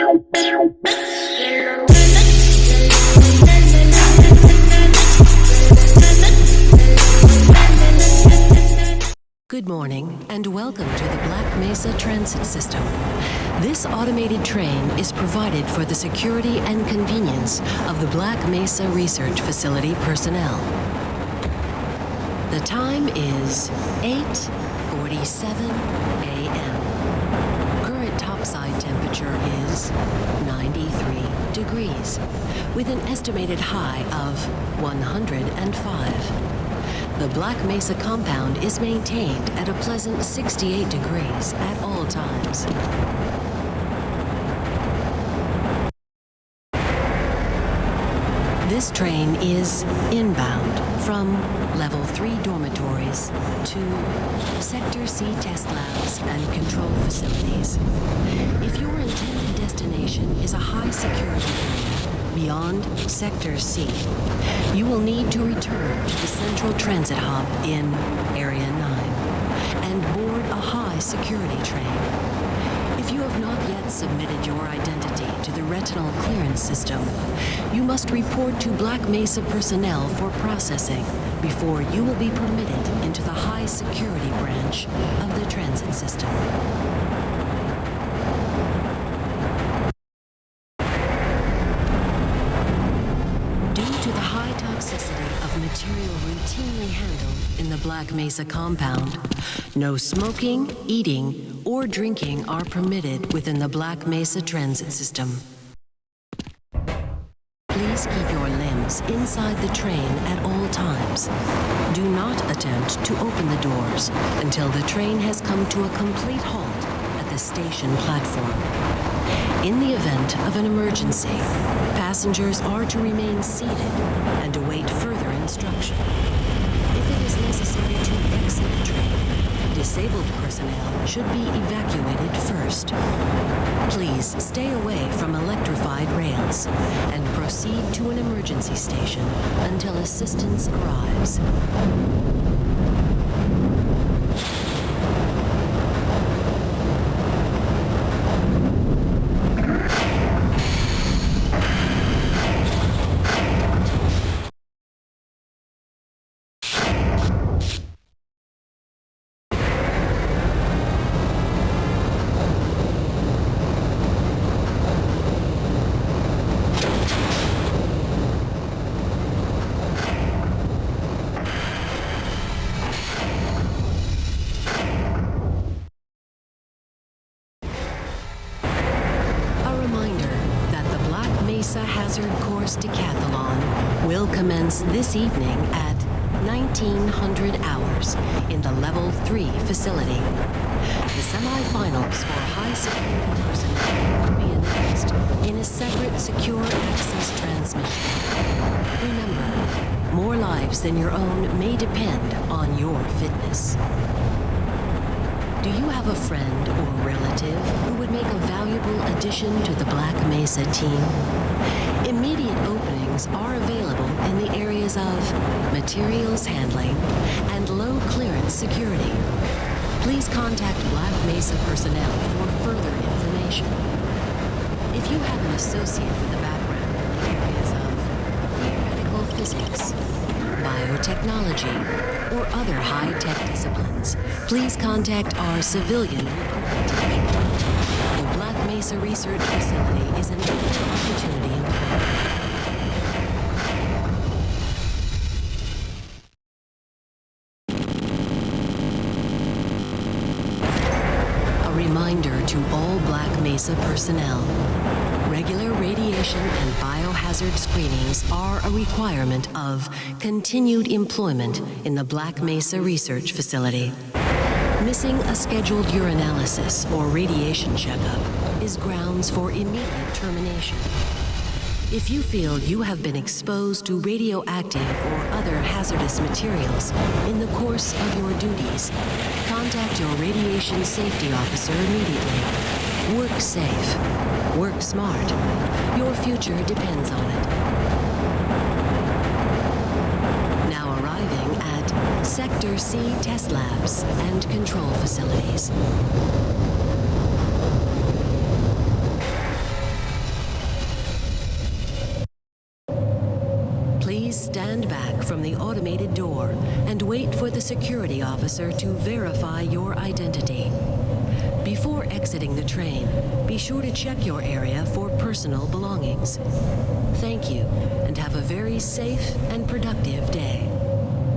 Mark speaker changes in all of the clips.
Speaker 1: Good morning and welcome to the Black Mesa Transit System. This automated train is provided for the security and convenience of the Black Mesa Research Facility personnel. The time is 8:47 a.m. Current topside temperature is 93 degrees, with an estimated high of 105. The Black Mesa compound is maintained at a pleasant 68 degrees at all times. This train is inbound from Level 3 dormitories to Sector C test labs and control facilities. If your intended destination is a high security area beyond Sector C, you will need to return to the Central Transit Hub in Area 9 and board a high security train. If you have not yet submitted your identity to the retinal clearance system, you must report to Black Mesa personnel for processing before you will be permitted into the high security branch of the transit system. Material routinely handled in the Black Mesa compound, no smoking, eating, or drinking are permitted within the Black Mesa transit system. Please keep your limbs inside the train at all times. Do not attempt to open the doors until the train has come to a complete halt at the station platform. In the event of an emergency, passengers are to remain seated and await further instruction. If it is necessary to exit the train, disabled personnel should be evacuated first. Please stay away from electrified rails and proceed to an emergency station until assistance arrives. Hazard Course Decathlon will commence this evening at 1900 hours in the Level 3 facility. The semifinals for high security personnel will be announced in a separate secure access transmission. Remember, more lives than your own may depend on your fitness. Do you have a friend or relative who would make a valuable addition to the Black Mesa team? Immediate openings are available in the areas of materials handling and low clearance security. Please contact Black Mesa personnel for further information. If you have an associate with a background in the areas of theoretical physics, biotechnology, or other high-tech disciplines, please contact our civilian recruitment team. The Black Mesa Research Facility is an equal opportunity employer. A reminder to all Black Mesa personnel. Regular radiation and biohazard screenings are a requirement of continued employment in the Black Mesa Research Facility. Missing a scheduled urinalysis or radiation checkup is grounds for immediate termination. If you feel you have been exposed to radioactive or other hazardous materials in the course of your duties, contact your radiation safety officer immediately. Work safe. Work smart. Your future depends on it. Now arriving at Sector C test labs and control facilities. stand back from the automated door and wait for the security officer to verify your identity. Before exiting the train, be sure to check your area for personal belongings. Thank you, and have a very safe and productive day.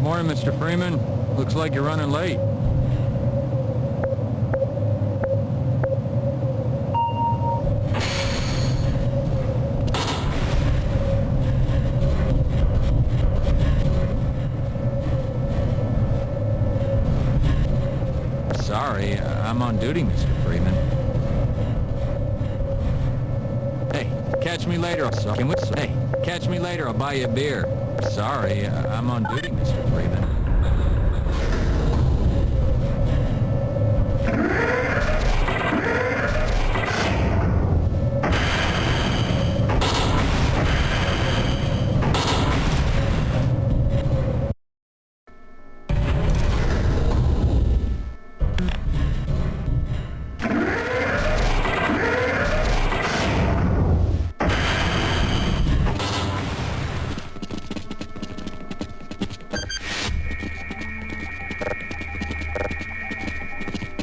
Speaker 2: Morning, Mr. Freeman. Looks like you're running late. Sorry, I'm on duty, Mr. Freeman. Hey, catch me later. Hey, catch me later. I'll buy you a beer. Sorry, I'm on duty, Mr. Freeman.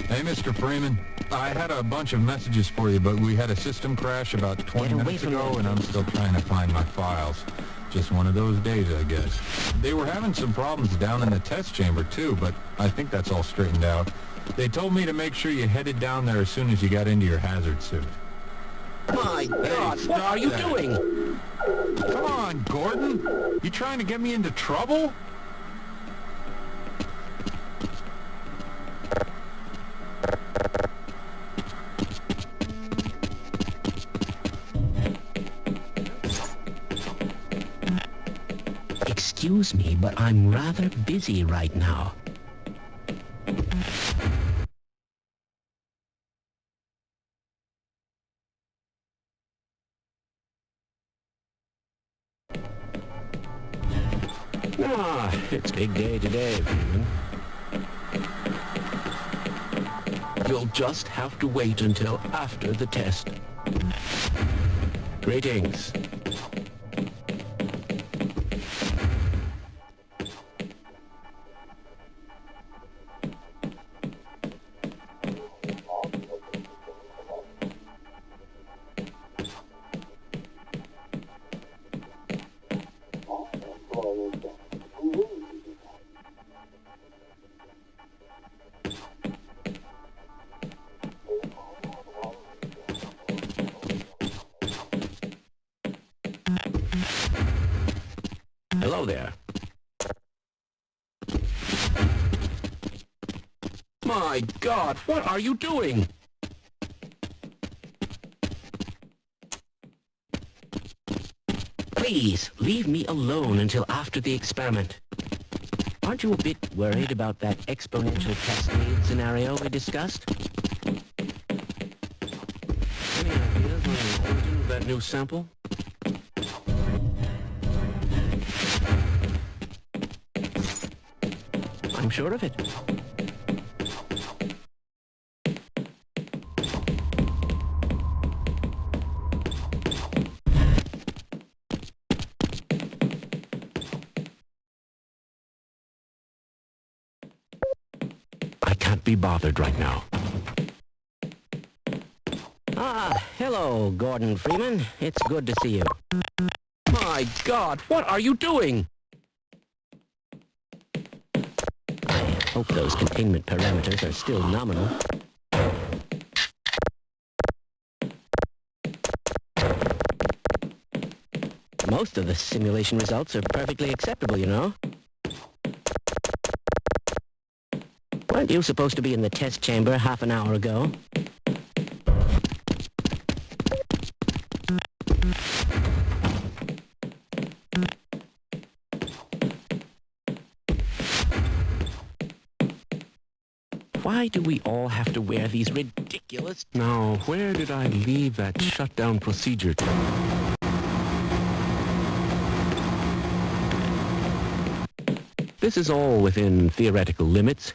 Speaker 2: Hey, Mr. Freeman. I had a bunch of messages for you, but we had a system crash about 20 minutes ago, and I'm still trying to find my files. Just one of those days, I guess. They were having some problems down in the test chamber, too, but I think that's all straightened out. They told me to make sure you headed down there as soon as you got into your hazard suit.
Speaker 3: My God, what are you doing?
Speaker 2: Come on, Gordon. You trying to get me into trouble?
Speaker 3: Excuse me, but I'm rather busy right now. It's big day today, Freeman. You'll just have to wait until after the test. Greetings. Hello there. My God, what are you doing? Please, leave me alone until after the experiment. Aren't you a bit worried about that exponential cascade scenario we discussed? Any ideas on the origin of that new sample? I'm sure of it. I can't be bothered right now. Hello, Gordon Freeman. It's good to see you. My God, what are you doing? I hope those containment parameters are still nominal. Most of the simulation results are perfectly acceptable, you know. Weren't you supposed to be in the test chamber half an hour ago? Why do we all have to wear these ridiculous... Now, where did I leave that shutdown procedure? This is all within theoretical limits.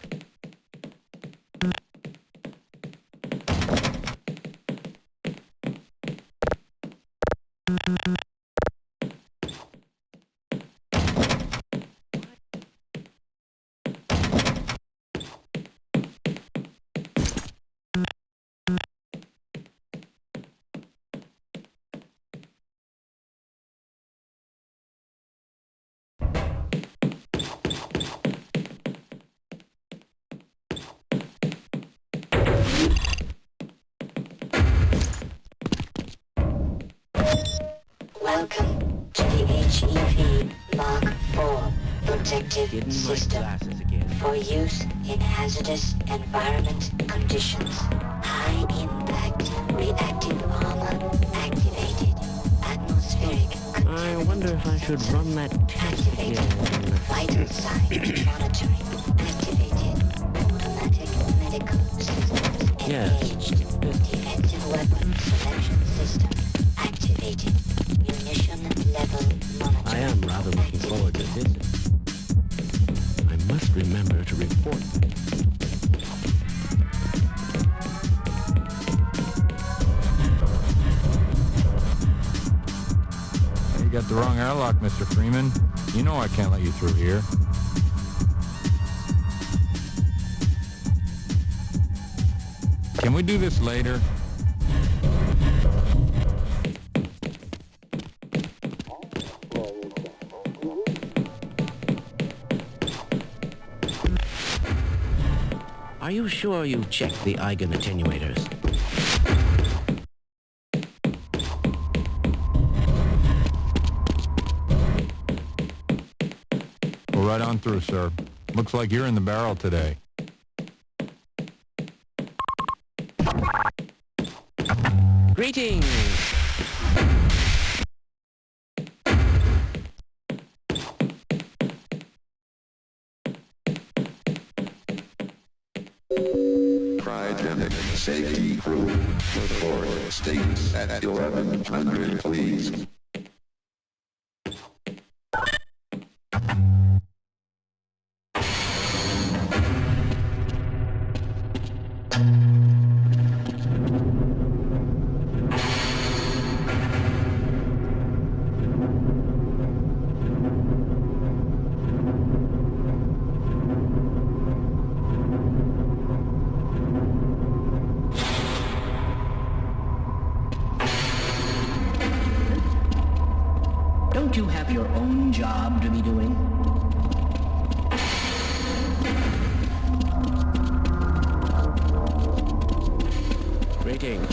Speaker 4: protective
Speaker 3: Hidden my
Speaker 4: system
Speaker 3: glasses again.
Speaker 4: for use in hazardous environment conditions. High impact reactive armor activated. Atmospheric
Speaker 3: I wonder if I should run that test
Speaker 4: activated.
Speaker 3: again.
Speaker 4: Vital signs monitoring activated. Automatic medical systems
Speaker 3: Yes.
Speaker 4: engaged. Defensive weapon selection system activated. Munition level monitoring.
Speaker 3: I am rather looking forward to this. I must remember to report.
Speaker 2: You got the wrong airlock, Mr. Freeman. You know I can't let you through here. Can we do this later?
Speaker 3: Are you sure you checked the Eigen attenuators?
Speaker 2: Go right on through, sir. Looks like you're in the barrel today.
Speaker 3: Greetings!
Speaker 5: Cryogenic safety crew. Report status at 1100, please.
Speaker 6: Don't you have your own job to be doing?
Speaker 3: Greetings.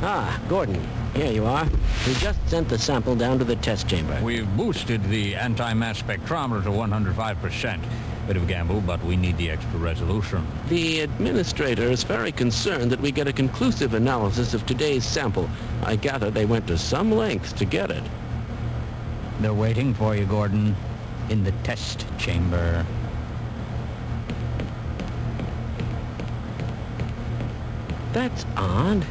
Speaker 3: Ah, Gordon, here you are. We just sent the sample down to the test chamber.
Speaker 7: We've boosted the anti-mass spectrometer to 105%. Bit of a gamble, but we need the extra resolution.
Speaker 3: The administrator is very concerned that we get a conclusive analysis of today's sample. I gather they went to some lengths to get it.
Speaker 7: They're waiting for you, Gordon, in the test chamber.
Speaker 3: That's odd.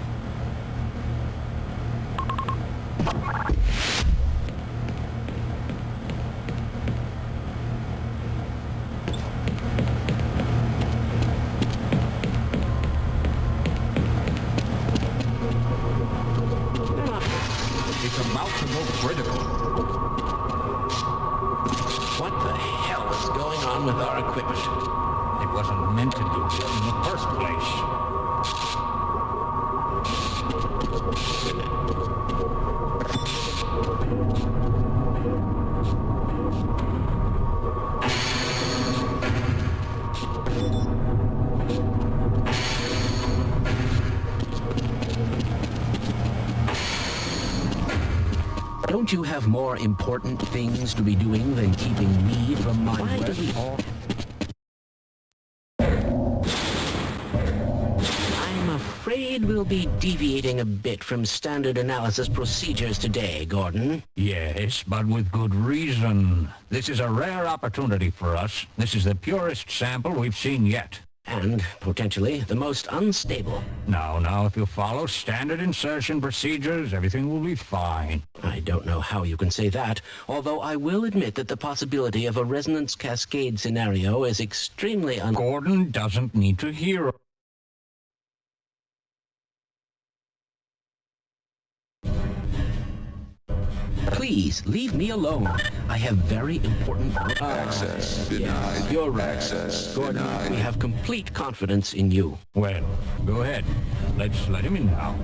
Speaker 7: It's about to go critical.
Speaker 3: What the hell is going on with our equipment?
Speaker 7: It wasn't meant to do this in the first place.
Speaker 6: Don't you have more important things to be doing than keeping me from my
Speaker 3: Why do
Speaker 6: work?
Speaker 3: we all... I'm afraid we'll be deviating a bit from standard analysis procedures today, Gordon.
Speaker 7: Yes, but with good reason. This is a rare opportunity for us. This is the purest sample we've seen yet.
Speaker 3: And, potentially, the most unstable.
Speaker 7: Now, if you follow standard insertion procedures, everything will be fine.
Speaker 3: I don't know how you can say that, although I will admit that the possibility of a resonance cascade scenario is extremely
Speaker 7: Gordon doesn't need to hear.
Speaker 6: Please, leave me alone. I have very important...
Speaker 5: Access denied.
Speaker 3: You're right.
Speaker 5: Access
Speaker 3: Gordon,
Speaker 5: denied.
Speaker 3: we have complete confidence in you.
Speaker 7: Well, go ahead. Let's let him in now.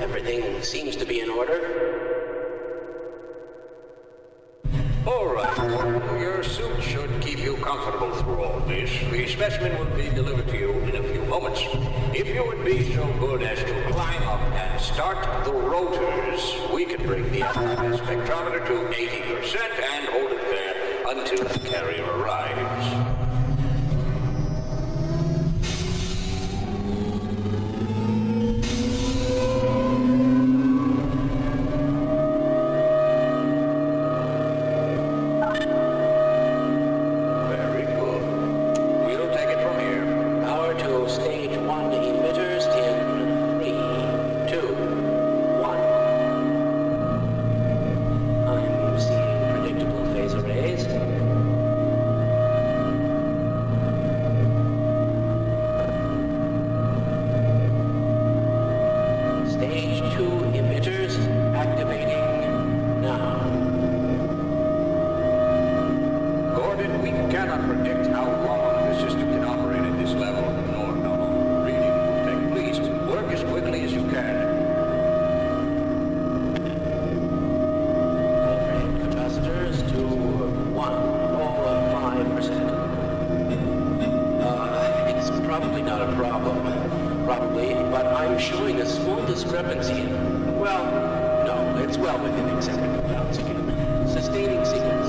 Speaker 3: Everything seems to be in order.
Speaker 7: All right. Your suit should keep you comfortable through all this. The specimen will be delivered to you in a few moments. If you would be so good as to climb up and start the rotors, we can bring the spectrometer to 80% and hold it there until the carrier arrives.
Speaker 3: Well, no, it's well within acceptable bounds again. Sustaining sequence.